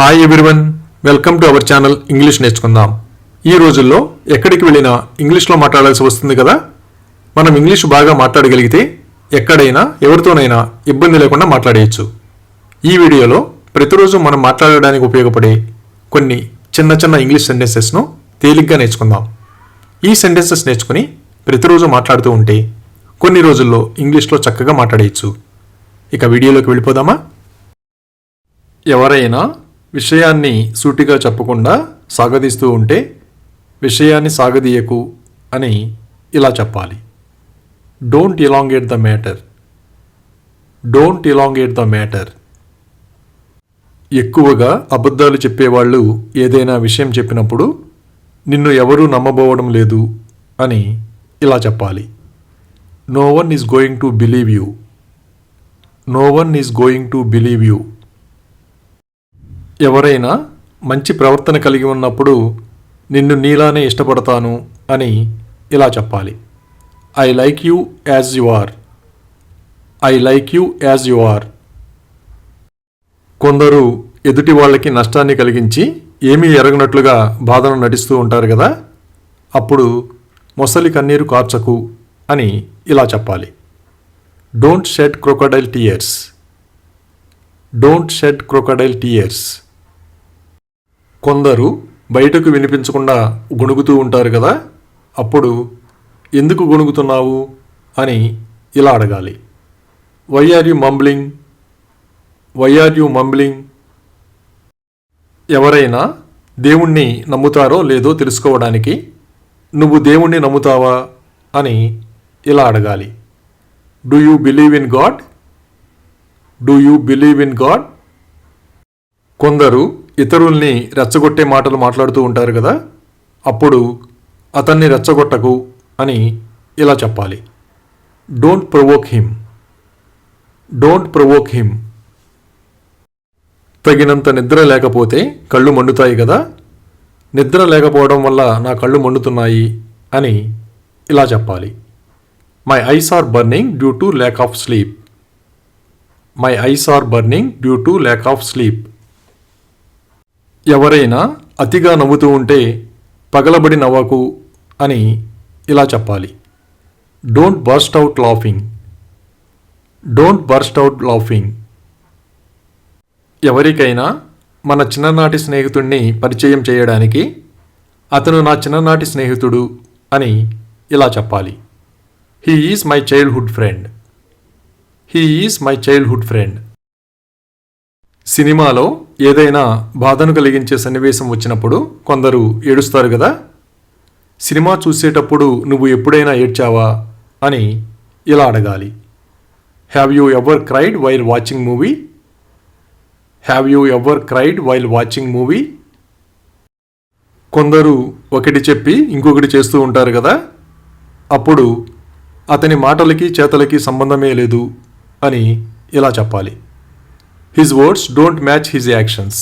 Hi everyone, welcome to our channel English నేర్చుకుందాం. ఈ రోజుల్లో ఎక్కడికి వెళ్ళినా ఇంగ్లీష్లో మాట్లాడాల్సి వస్తుంది కదా. మనం ఇంగ్లీష్ బాగా మాట్లాడగలిగితే ఎక్కడైనా ఎవరితోనైనా ఇబ్బంది లేకుండా మాట్లాడేయచ్చు. ఈ వీడియోలో ప్రతిరోజు మనం మాట్లాడడానికి ఉపయోగపడే కొన్ని చిన్న చిన్న ఇంగ్లీష్ సెంటెన్సెస్ను తేలిగ్గా నేర్చుకుందాం. ఈ సెంటెన్సెస్ నేర్చుకుని ప్రతిరోజు మాట్లాడుతూ ఉంటే కొన్ని రోజుల్లో ఇంగ్లీష్లో చక్కగా మాట్లాడేయచ్చు. ఇక వీడియోలోకి వెళ్ళిపోదామా? ఎవరైనా విషయాన్ని సూటిగా చెప్పకుండా సాగదీస్తూ ఉంటే విషయాన్ని సాగదీయకు అని ఇలా చెప్పాలి. Don't elongate the matter. Don't elongate the matter. ఎక్కువగా అబద్ధాలు చెప్పేవాళ్ళు ఏదైనా విషయం చెప్పినప్పుడు నిన్ను ఎవరూ నమ్మబోవడం లేదు అని ఇలా చెప్పాలి. No one is going to believe you. No one is going to believe you. ఎవరైనా మంచి ప్రవర్తన కలిగి ఉన్నప్పుడు నిన్ను నీలానే ఇష్టపడతాను అని ఇలా చెప్పాలి. I like you as you are. I like you as you are. కొందరు ఎదుటి వాళ్ళకి నష్టాన్ని కలిగించి ఏమీ ఎరగనట్లుగా బాధను నటిస్తూ ఉంటారు కదా. అప్పుడు మొసలి కన్నీరు కార్చకు అని ఇలా చెప్పాలి. Don't shed crocodile tears. Don't shed crocodile tears. కొందరు బయటకు వినిపించకుండా గొణుగుతూ ఉంటారు కదా. అప్పుడు ఎందుకు గొణుగుతున్నావు అని ఇలా అడగాలి. Why are you mumbling. Why are you mumbling. ఎవరైనా దేవుణ్ణి నమ్ముతారో లేదో తెలుసుకోవడానికి నువ్వు దేవుణ్ణి నమ్ముతావా అని ఇలా అడగాలి. Do you believe in God. Do you believe in God. కొందరు ఇతరుల్ని రెచ్చగొట్టే మాటలు మాట్లాడుతూ ఉంటారు కదా. అప్పుడు అతన్ని రెచ్చగొట్టకు అని ఇలా చెప్పాలి. Don't provoke him. Don't provoke him. తగినంత నిద్ర లేకపోతే కళ్ళు మండుతాయి కదా. నిద్ర లేకపోవడం వల్ల నా కళ్ళు మండుతున్నాయి అని ఇలా చెప్పాలి. My eyes are burning due to lack of sleep. My eyes are burning due to lack of sleep. ఎవరైనా అతిగా నవ్వుతూ ఉంటే పగలబడి నవ్వకు అని ఇలా చెప్పాలి. Don't burst out laughing. Don't burst out laughing. ఎవరికైనా మన చిన్ననాటి స్నేహితుడిని పరిచయం చేయడానికి అతను నా చిన్ననాటి స్నేహితుడు అని ఇలా చెప్పాలి. He is my childhood friend. He is my childhood friend. సినిమాలో ఏదైనా బాధను కలిగించే సన్నివేశం వచ్చినప్పుడు కొందరు ఏడుస్తారు కదా. సినిమా చూసేటప్పుడు నువ్వు ఎప్పుడైనా ఏడ్చావా అని ఇలా అడగాలి. Have you ever cried while watching movie. Have you ever cried while watching movie. కొందరు ఒకటి చెప్పి ఇంకొకటి చేస్తూ ఉంటారు కదా. అప్పుడు అతని మాటలకి చేతలకి సంబంధమే లేదు అని ఇలా చెప్పాలి. His words don't match his actions.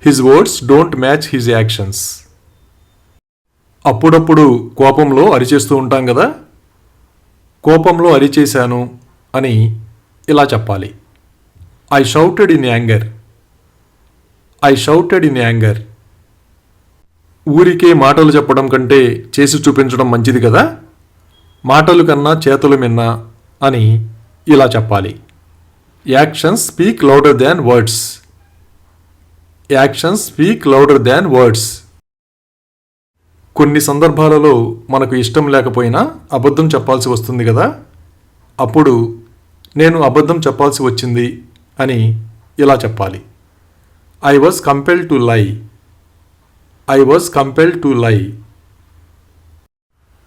His words don't match his actions. అప్పుడప్పుడు కోపంలో అరిచేస్తూ ఉంటాం కదా. కోపంలో అరిచేశాను అని ఇలా చెప్పాలి. I shouted in anger. I shouted in anger. ఊరికే మాటలు చెప్పడం కంటే చేసి చూపించడం మంచిది కదా. మాటలు కన్నా చేతులు మిన్నా అని ఇలా చెప్పాలి. యాక్షన్స్ స్పీక్ లౌడర్ దాన్ వర్డ్స్. యాక్షన్స్ స్పీక్ లౌడర్ దాన్ వర్డ్స్. కొన్ని సందర్భాలలో మనకు ఇష్టం లేకపోయినా అబద్ధం చెప్పాల్సి వస్తుంది కదా. అప్పుడు నేను అబద్ధం చెప్పాల్సి వచ్చింది అని ఇలా చెప్పాలి. I was compelled to lie. I was compelled to lie.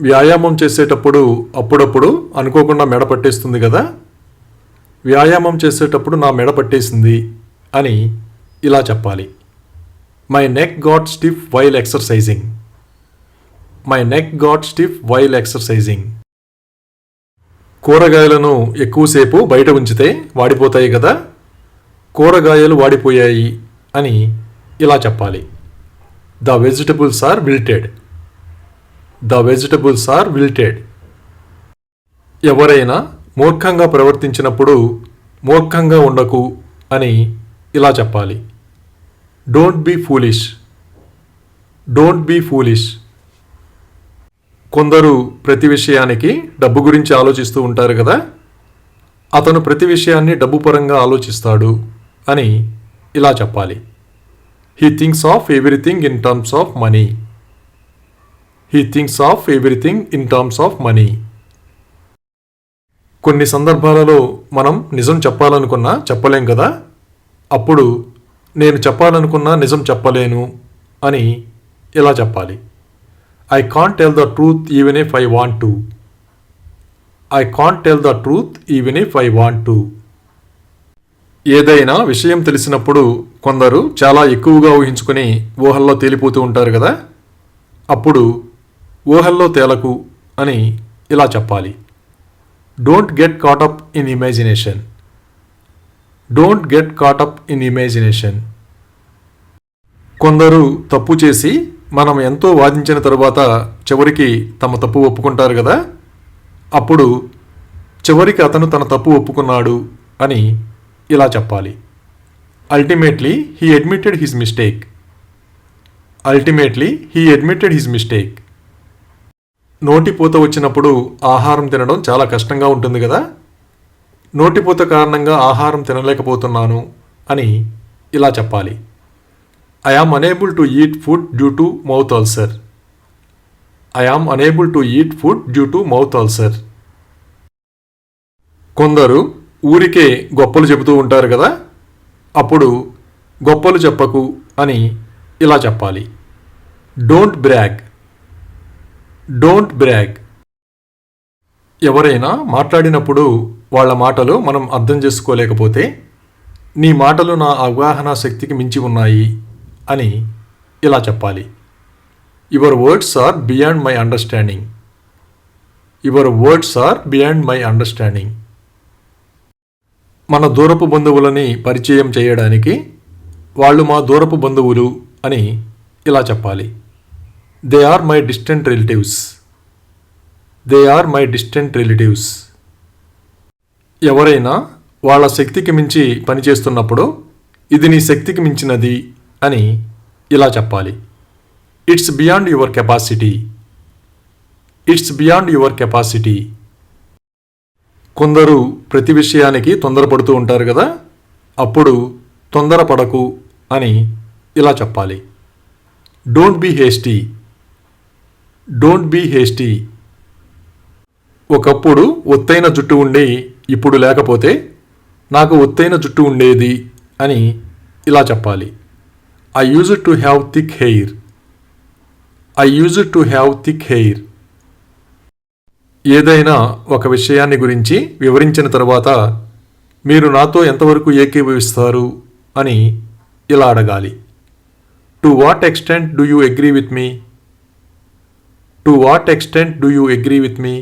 వ్యాయామం చేసేటప్పుడు అప్పుడప్పుడు అనుకోకుండా మెడ పట్టేస్తుంది కదా. వ్యాయామం చేసేటప్పుడు నా మెడ పట్టేసింది అని ఇలా చెప్పాలి. My neck got stiff while exercising. My neck got stiff while exercising. కూరగాయలను ఎక్కువసేపు బయట ఉంచితే వాడిపోతాయి కదా. కూరగాయలు వాడిపోయాయి అని ఇలా చెప్పాలి. The vegetables are wilted. The vegetables are wilted. ఎవరైనా మూర్ఖంగా ప్రవర్తించినప్పుడు మూర్ఖంగా ఉండకు అని ఇలా చెప్పాలి. Don't be foolish. Don't be foolish. కొందరు ప్రతి విషయానికి డబ్బు గురించి ఆలోచిస్తూ ఉంటారు కదా. అతను ప్రతి విషయాన్ని డబ్బు పరంగా ఆలోచిస్తాడు అని ఇలా చెప్పాలి. He thinks of everything in terms of money. He thinks of everything in terms of money. కొన్ని సందర్భాలలో మనం నిజం చెప్పాలనుకున్నా చెప్పలేం కదా. అప్పుడు నేను చెప్పాలనుకున్నా నిజం చెప్పలేను అని ఇలా చెప్పాలి. I can't tell the truth even if I want to. I can't tell the truth even if I want to. ఏదైనా విషయం తెలిసినప్పుడు కొందరు చాలా ఎక్కువగా ఊహించుకుని ఊహల్లో తేలిపోతూ ఉంటారు కదా. అప్పుడు ఊహల్లో తేలకు అని ఇలా చెప్పాలి. Don't get caught up in imagination. Don't get caught up in imagination. కొందరు తప్పు చేసి మనం ఎంతో వాదించిన తరువాత చివరికి తమ తప్పు ఒప్పుకుంటారు కదా. అప్పుడు చివరికి అతను తన తప్పు ఒప్పుకున్నాడు అని ఇలా చెప్పాలి. Ultimately he admitted his mistake. Ultimately he admitted his mistake. నోటిపూత వచ్చినప్పుడు ఆహారం తినడం చాలా కష్టంగా ఉంటుంది కదా. నోటిపూత కారణంగా ఆహారం తినలేకపోతున్నాను అని ఇలా చెప్పాలి. I am unable to eat food due to mouth ulcer. I am unable to eat food due to mouth ulcer. కొందరు ఊరికే గొప్పలు చెబుతూ ఉంటారు కదా. అప్పుడు గొప్పలు చెప్పకు అని ఇలా చెప్పాలి. Don't brag. Don't brag. ఎవరైనా మాట్లాడినప్పుడు వాళ్ళ మాటలు మనం అర్థం చేసుకోలేకపోతే నీ మాటలు నా అవగాహన శక్తికి మించి ఉన్నాయి అని ఇలా చెప్పాలి. Your words are beyond my understanding. Your words are beyond my understanding. మన దూరపు బంధువులని పరిచయం చేయడానికి వాళ్ళు మా దూరపు బంధువులు అని ఇలా చెప్పాలి. They are my distant relatives. They are my distant relatives. ఎవరైనా వాళ్ళ శక్తికి మించి పనిచేస్తున్నప్పుడు ఇది నీ శక్తికి మించినది అని ఇలా చెప్పాలి. It's beyond your capacity. It's beyond your capacity. కొందరు ప్రతి విషయానికి తొందరపడుతూ ఉంటారు కదా. అప్పుడు తొందరపడకు అని ఇలా చెప్పాలి. Don't be hasty. Don't be hasty. ఒకప్పుడు ఒత్తైన జుట్టు ఉండి ఇప్పుడు లేకపోతే నాకు ఒత్తైన జుట్టు ఉండేది అని ఇలా చెప్పాలి. I used to have thick hair. I used to have thick hair. ఏదైనా ఒక విషయాన్ని గురించి వివరించిన తర్వాత మీరు నాతో ఎంతవరకు ఏకీభవిస్తారు అని ఇలా అడగాలి. To what extent do you agree with me? To what extent do you agree with me?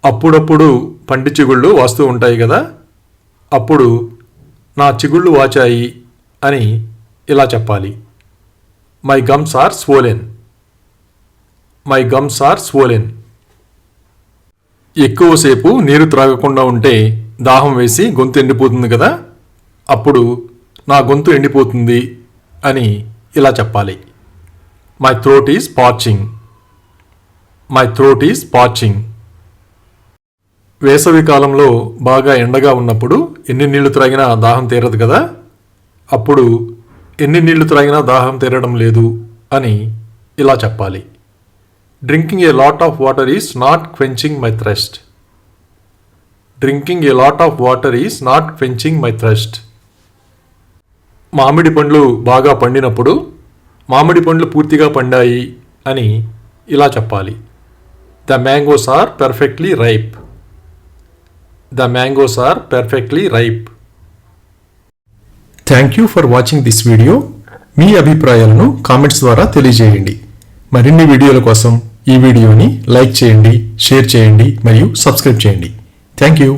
అప్పుడప్పుడు పంటి చిగుళ్ళు వాస్తూ ఉంటాయి కదా. అప్పుడు నా చిగుళ్ళు వాచాయి అని ఇలా చెప్పాలి. My gums are swollen. My gums are swollen. ఎక్కువసేపు నీరు త్రాగకుండా ఉంటే దాహం వేసి గొంతు ఎండిపోతుంది కదా. అప్పుడు నా గొంతు ఎండిపోతుంది అని ఇలా చెప్పాలి. My throat is parching. My throat is parching. వేసవి కాలంలో బాగా ఎండగా ఉన్నప్పుడు ఎన్ని నీళ్లు త్రాగినా దాహం తీరదు కదా. అప్పుడు ఎన్ని నీళ్లు త్రాగినా దాహం తీరడం లేదు అని ఇలా చెప్పాలి. Drinking a lot of water is not quenching my thrust. Drinking a lot of water is not quenching my thrust. మామిడి పండ్లు బాగా పండినప్పుడు మామిడి పండ్లు పూర్తిగా పండాయి అని ఇలా చెప్పాలి. The mangoes are perfectly ripe. The mangoes are perfectly ripe. Thank you for watching this video. మీ అభిప్రాయాలను కామెంట్స్ ద్వారా తెలియజేయండి. మరిన్ని వీడియోల కోసం ఈ వీడియోని లైక్ చేయండి, షేర్ చేయండి మరియు సబ్స్క్రైబ్ చేయండి. Thank you.